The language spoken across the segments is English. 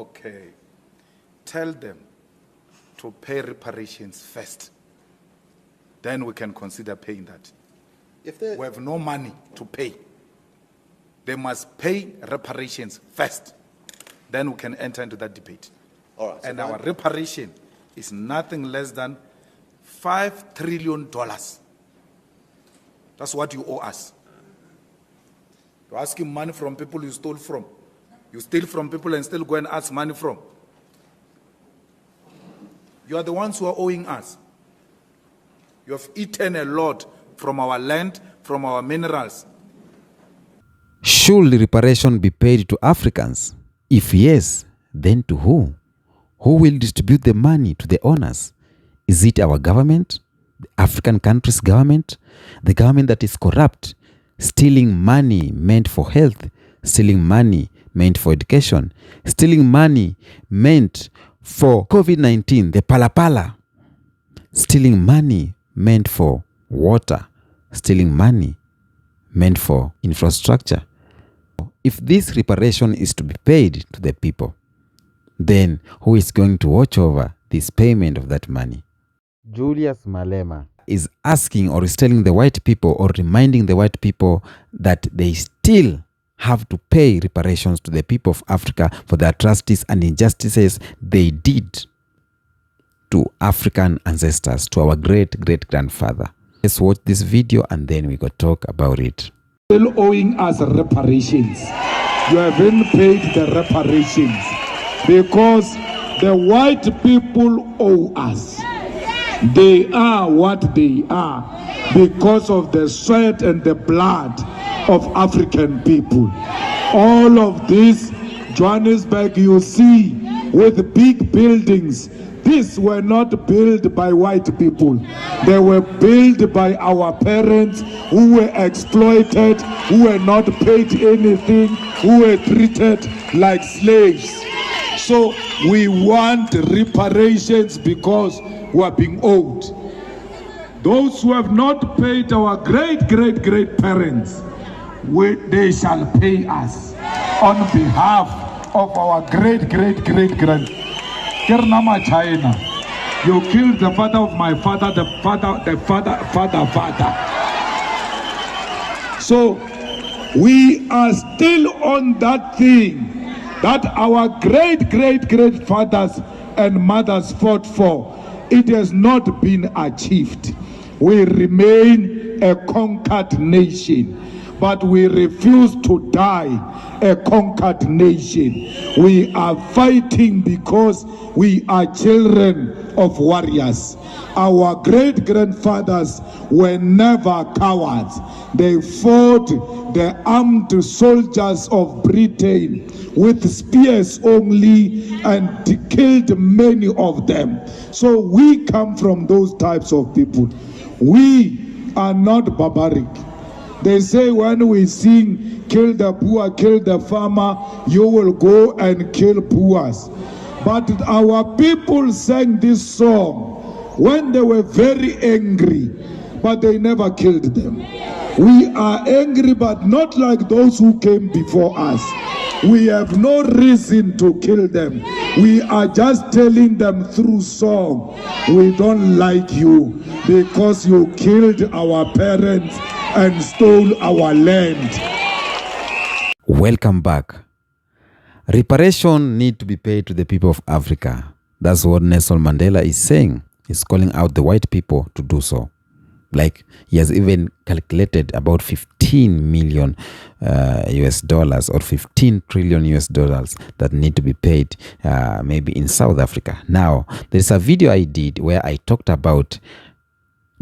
Okay. Tell them to pay reparations first. Then we can consider paying that. If they, We have no money to pay. They must pay reparations first. Then we can enter into that debate. all right, so And go our ahead. reparation is nothing less than $5 trillion. That's what you owe us. You're asking money from people you stole from. You steal from people and still go and ask money from. You are the ones who are owing us. You have eaten a lot from our land, from our minerals. Should reparation be paid to Africans? If yes, then to who? Who will distribute the money to the owners? Is it our government, the African country's government, the government that is corrupt, stealing money meant for health, stealing money meant for education, stealing money meant for COVID-19, the palapala, stealing money meant for water, stealing money meant for infrastructure? If this reparation is to be paid to the people, then who is going to watch over this payment of that money? Julias Malema is asking or is telling the white people or reminding the white people that they still have to pay reparations to the people of Africa for the atrocities and injustices they did to African ancestors, to our great-great-grandfather. Let's watch this video and then we go talk about it. Still owing us reparations. You haven't paid the reparations because the white people owe us. They are what they are because of the sweat and the blood of African people. All of this, Johannesburg, you see, with big buildings, these were not built by white people. They were built by our parents who were exploited, who were not paid anything, who were treated like slaves. So we want reparations because we are being owed. Those who have not paid our great-great-great-parents, they shall pay us on behalf of our great-great-great-grand. Kernama China, you killed the father of my father, the father. So we are still on that thing that our great-great-great-fathers and mothers fought for. It has not been achieved. We remain a conquered nation, but we refuse to die a conquered nation. We are fighting because we are children of warriors. Our great-grandfathers were never cowards. They fought the armed soldiers of Britain with spears only and killed many of them. So we come from those types of people. We are not barbaric. They say when we sing, kill the poor, kill the farmer, you will go and kill poors. But our people sang this song when they were very angry, but they never killed them. We are angry, but not like those who came before us. We have no reason to kill them. We are just telling them through song, we don't like you because you killed our parents and stole our land. Welcome back. Reparation need to be paid to the people of Africa. That's what Nelson Mandela is saying. He's calling out the white people to do so. Like he has even calculated about 15 million US dollars or 15 trillion US dollars that need to be paid maybe in South Africa. Now, there's a video I did where I talked about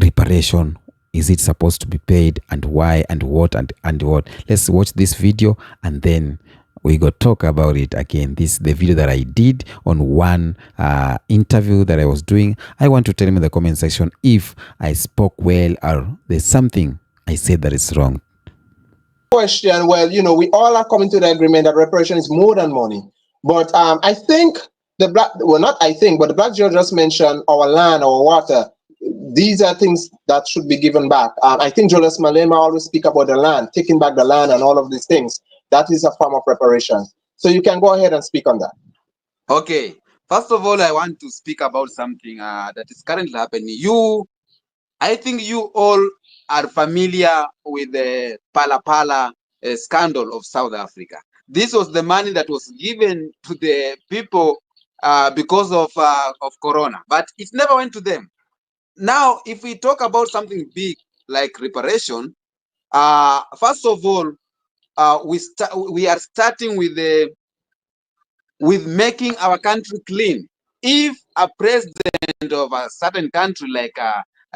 reparation. Is it supposed to be paid and why and what and what? Let's watch this video and then we go talk about it again. This is the video that I did on one interview that I was doing. I want to tell me in the comment section if I spoke well or there's something I said that is wrong. Question, well, you know, we all are coming to the agreement that reparation is more than money. But I think the black judge just mentioned our land, our water. These are things that should be given back. I think Julias Malema always speak about the land, taking back the land and all of these things. That is a form of reparation. So you can go ahead and speak on that. Okay. First of all, I want to speak about something that is currently happening. I think you all are familiar with the Pala Pala scandal of South Africa. This was the money that was given to the people because of Corona, but it never went to them. Now, if we talk about something big like reparation, first of all, we are starting with making our country clean. If a president of a certain country like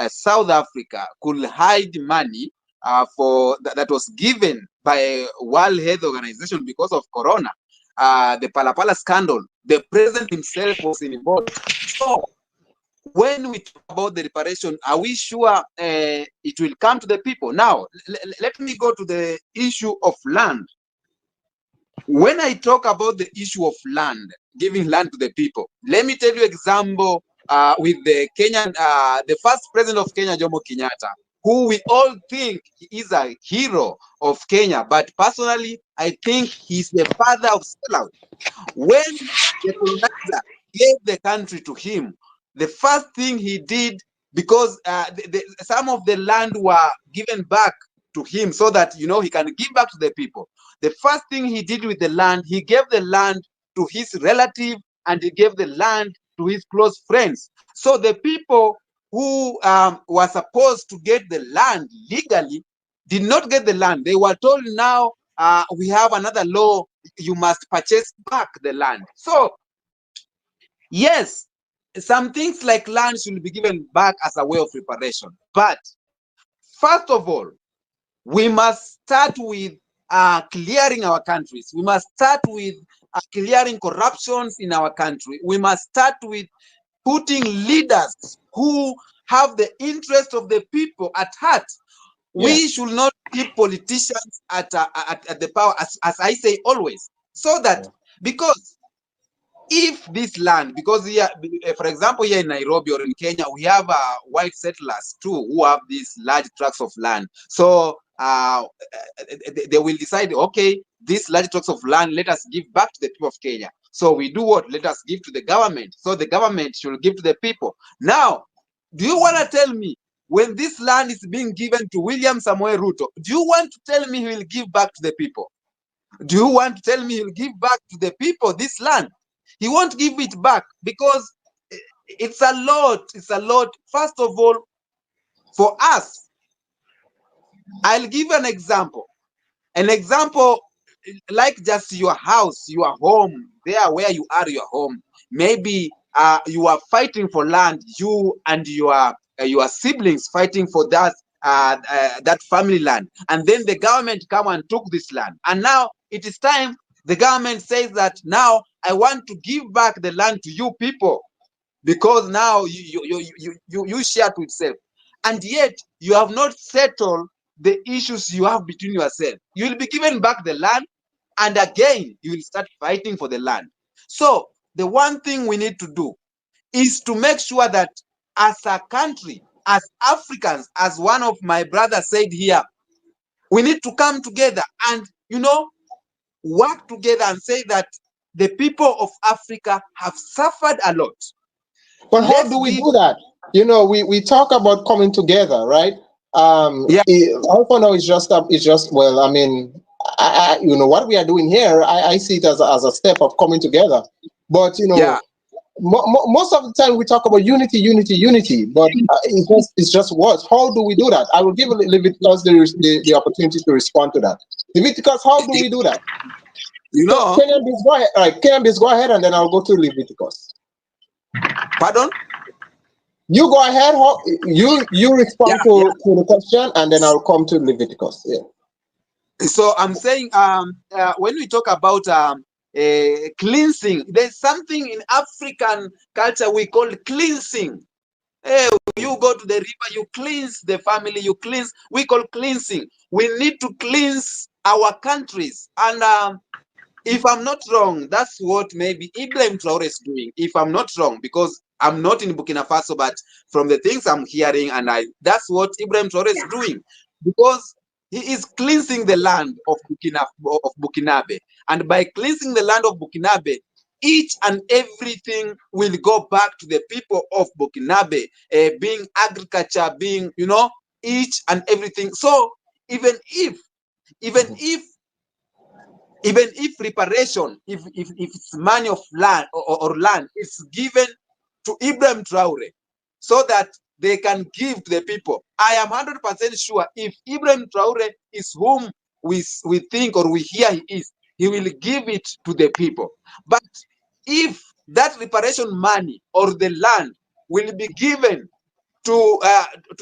South Africa could hide money that was given by World Health Organization because of Corona, the Palapala scandal, the president himself was involved. So when we talk about the reparation, are we sure it will come to the people? Now, let me go to the issue of land. When I talk about the issue of land, giving land to the people, let me tell you example with the Kenyan, the first president of Kenya, Jomo Kenyatta, who we all think is a hero of Kenya, but personally, I think he's the father of sellout. When the colonizer gave the country to him, the first thing he did, because some of the land were given back to him so that he can give back to the people. The first thing he did with the land, he gave the land to his relative and he gave the land to his close friends. So the people who were supposed to get the land legally did not get the land. They were told, now we have another law, you must purchase back the land. So yes, some things like land should be given back as a way of reparation. But first of all, we must start with clearing our countries. We must start with clearing corruptions in our country. We must start with putting leaders who have the interest of the people at heart. We should not keep politicians at the power, as I say always, so that because if this land, because here, for example, here in Nairobi or in Kenya, we have white settlers too who have these large tracts of land. So they will decide, okay, these large tracts of land, let us give back to the people of Kenya. So we do what? Let us give to the government. So the government should give to the people. Now, do you want to tell me when this land is being given to William Samoei Ruto, do you want to tell me he will give back to the people? Do you want to tell me he'll give back to the people this land? He won't give it back because it's a lot. It's a lot. First of all, for us, I'll give an example. An example like just your house, your home, there where you are, your home. Maybe you are fighting for land, you and your siblings fighting for that family land, and then the government come and took this land, and now it is time the government says that now I want to give back the land to you people because now you share to itself, and yet you have not settled the issues you have between yourself. You will be given back the land, and again you will start fighting for the land. So the one thing we need to do is to make sure that as a country, as Africans, as one of my brothers said here, we need to come together and work together and say that the people of Africa have suffered a lot. But how do we do that? We talk about coming together, right? All for now is just well, I mean, what we are doing here, I see it as a step of coming together. But most of the time we talk about unity, but it's just words. How do we do that? I will give Leviticus the opportunity to respond to that. Leviticus, how do we do that? Kenyan, go ahead. All right, Kenyan, go ahead, and then I'll go to Leviticus. Pardon? You go ahead. You respond to the question, and then I'll come to Leviticus. Yeah. So I'm saying, when we talk about cleansing, there's something in African culture we call cleansing. Hey, you go to the river, you cleanse the family, you cleanse. We call cleansing. We need to cleanse our countries, and if I'm not wrong, that's what maybe Ibrahim Traore is doing. If I'm not wrong, because I'm not in Burkina Faso, but from the things I'm hearing, that's what Ibrahim Traore is doing, because he is cleansing the land of Burkinabe. And by cleansing the land of Burkinabe, each and everything will go back to the people of Burkinabe, being agriculture, being, each and everything. So even if, even if, even if reparation, if it's money of land or land, is given to Ibrahim Traore so that they can give to the people, I am 100% sure if Ibrahim Traore is whom we think or we hear he will give it to the people. But if that reparation money or the land will be given to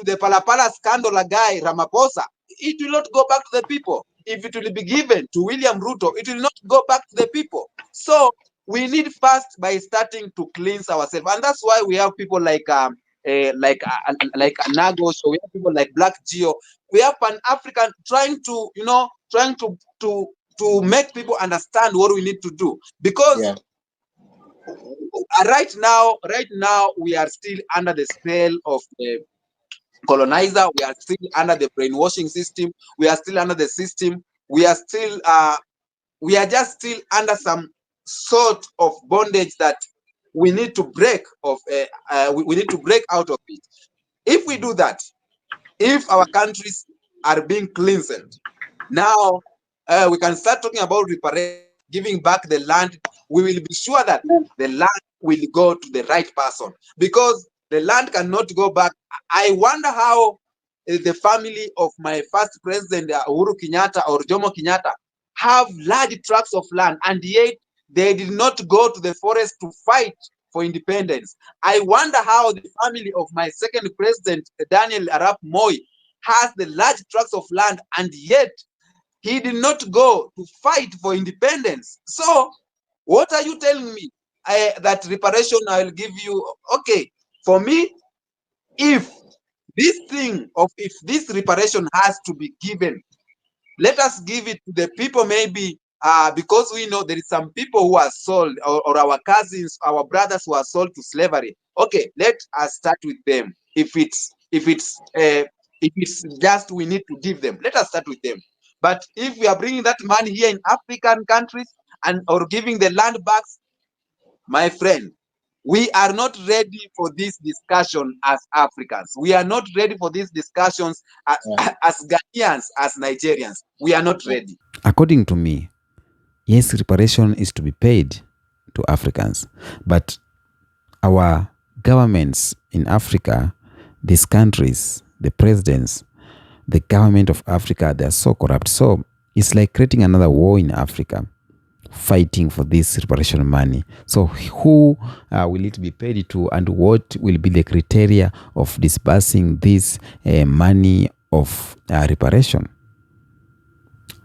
the Palapala scandal guy Ramaphosa, it will not go back to the people. If it will be given to William Ruto, it will not go back to the people. So we need first by starting to cleanse ourselves, and that's why we have people like Anagos, or we have people like Black Geo. We have Pan African trying to make people understand what we need to do, because right now we are still under the spell of the colonizer. We are still under the brainwashing system. We are still under the system. We are still we are just still under some sort of bondage that we need to break of. We need to break out of it. If we do that, if our countries are being cleansed, now we can start talking about reparation, giving back the land. We will be sure that the land will go to the right person, because the land cannot go back. I wonder how the family of my first president, Uhuru Kenyatta or Jomo Kenyatta, have large tracts of land, and yet they did not go to the forest to fight for independence. I wonder how the family of my second president, Daniel Arap Moi, has the large tracts of land, and yet he did not go to fight for independence. So what are you telling me? That reparation I will give you? Okay, for me, if this reparation has to be given, let us give it to the people, maybe because we know there is some people who are sold, or our cousins, our brothers who are sold to slavery. Okay, let us start with them. If it's just we need to give them, let us start with them. But if we are bringing that money here in African countries or giving the land backs, my friend, we are not ready for this discussion as Africans. We are not ready for these discussions as Ghanaians, as Nigerians. We are not ready. According to me, yes, reparation is to be paid to Africans, but our governments in Africa, these countries, the presidents, the government of Africa, they are so corrupt. So it's like creating another war in Africa, fighting for this reparation money. So who will it be paid to, and what will be the criteria of disbursing this money of reparation?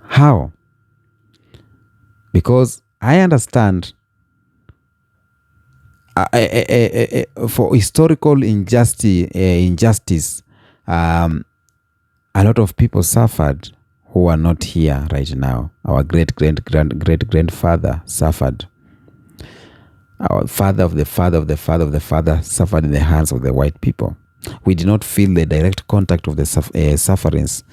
How? Because I understand for historical injustice, a lot of people suffered who are not here right now. Our great-grandfather suffered. Our father of the father of the father of the father suffered in the hands of the white people. We did not feel the direct contact of the sufferings.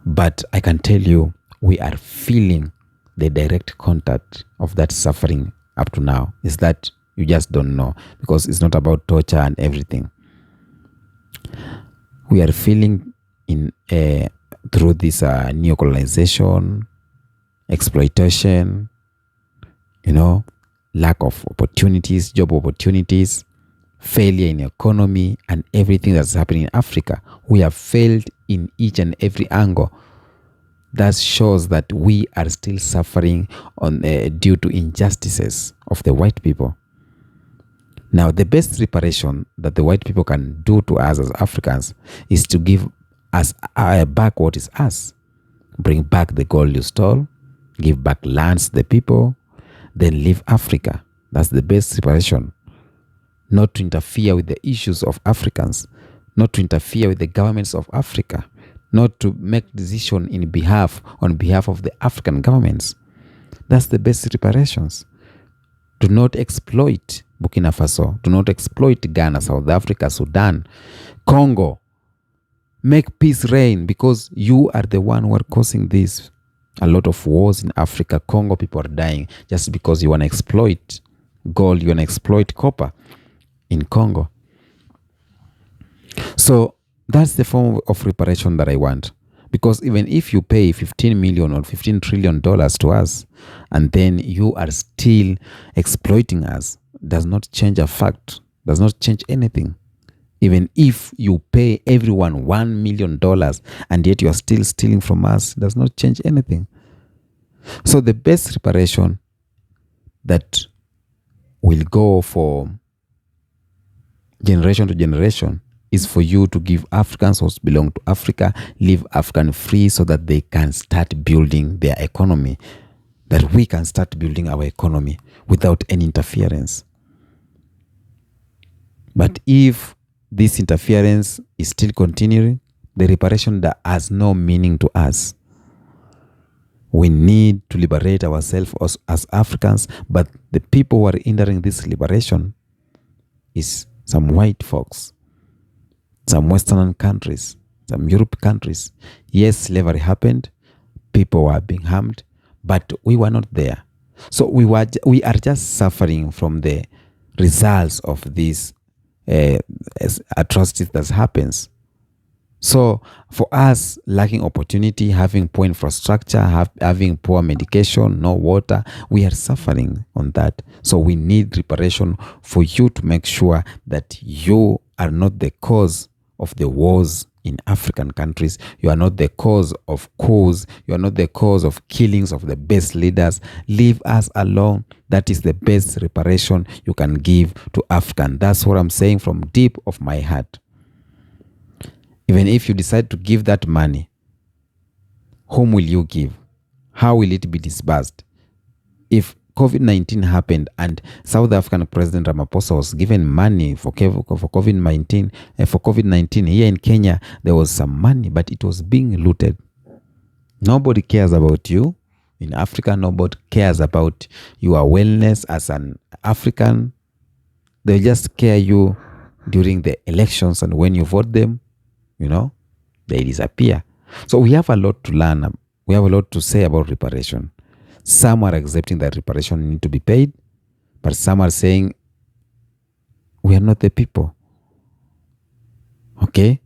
But I can tell you, we are feeling the direct contact of that suffering up to now. Is that you just don't know, because it's not about torture and everything. We are feeling in through this neocolonization, exploitation, lack of opportunities, job opportunities, failure in economy, and everything that's happening in Africa. We have failed in each and every angle. That shows that we are still suffering due to injustices of the white people. Now, the best reparation that the white people can do to us as Africans is to give us back what is us. Bring back the gold you stole, give back lands to the people, then leave Africa. That's the best reparation. Not to interfere with the issues of Africans, not to interfere with the governments of Africa, not to make decisions on behalf of the African governments. That's the best reparations. Do not exploit Burkina Faso. Do not exploit Ghana, South Africa, Sudan, Congo. Make peace reign, because you are the one who are causing this. A lot of wars in Africa, Congo, people are dying just because you want to exploit gold, you want to exploit copper in Congo. So that's the form of reparation that I want. Because even if you pay 15 million or 15 trillion dollars to us, and then you are still exploiting us, does not change a fact, does not change anything. Even if you pay everyone $1 million and yet you are still stealing from us, does not change anything. So the best reparation that will go for generation to generation is for you to give Africans who belong to Africa, leave African free so that they can start building their economy, that we can start building our economy without any interference. But if this interference is still continuing, the reparation that has no meaning to us. We need to liberate ourselves as Africans, but the people who are hindering this liberation is some white folks, some Western countries, some Europe countries. Yes, slavery happened, people were being harmed, but we were not there. So we are just suffering from the results of these atrocities that happens. So for us, lacking opportunity, having poor infrastructure, having poor medication, no water, we are suffering on that. So we need reparation for you to make sure that you are not the cause of the wars in African countries. You are not the cause of coups. You are not the cause of killings of the best leaders. Leave us alone. That is the best reparation you can give to African. That's what I'm saying from deep of my heart. Even if you decide to give that money, whom will you give? How will it be disbursed? If COVID-19 happened and South African President Ramaphosa was given money for COVID-19 here in Kenya, there was some money, but it was being looted. Nobody cares about you in Africa. Nobody cares about your wellness as an African. They just care you during the elections, and when you vote them, they disappear. So we have a lot to learn. We have a lot to say about reparation. Some are accepting that reparation need to be paid, but some are saying we are not the people. Okay?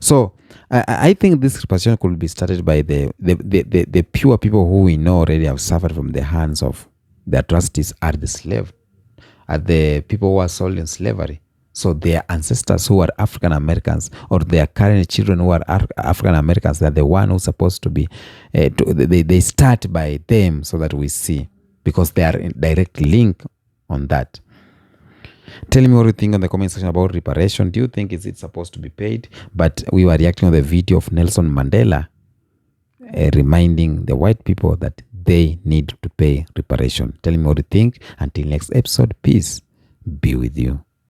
So I think this reparation could be started by the pure people who we know already have suffered from the hands of the atrocities are the slave, are the people who are sold in slavery. So their ancestors who are African Americans, or their current children who are African Americans, they're the one who's supposed to be, they start by them so that we see, because they are in direct link on that. Tell me what you think in the comment section about reparation. Do you think is it supposed to be paid? But we were reacting on the video of Nelson Mandela reminding the white people that they need to pay reparation. Tell me what you think. Until next episode, peace be with you.